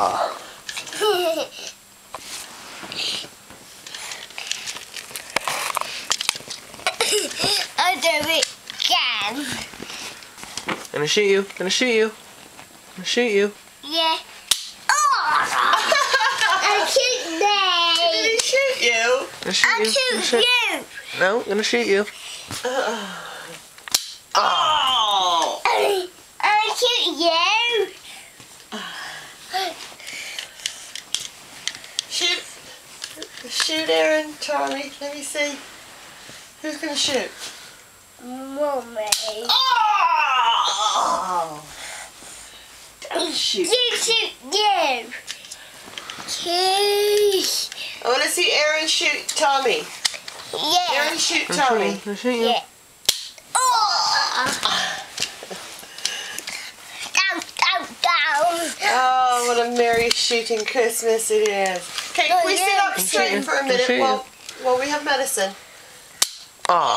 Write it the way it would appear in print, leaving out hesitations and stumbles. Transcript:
Ah. I'll do it again. Gonna shoot you. Gonna shoot you. Gonna shoot you. Yeah. Oh! I shoot me. Did he shoot you? Gonna shoot I you. Gonna shoot shoot. you. No, gonna shoot you. Oh! I shoot you. Shoot, Aaron, Tommy. Let me see. Who's gonna shoot? Mommy. Oh! Don't shoot. You shoot you. Cheese. I want to see Aaron shoot Tommy. Yeah. Aaron shoot Gonna shoot Tommy. you. Gonna shoot you. Yeah. Oh. Down, down, down. Oh, what a merry shooting Christmas it is. Okay, can we sit up straight for a minute while we have medicine? Ah.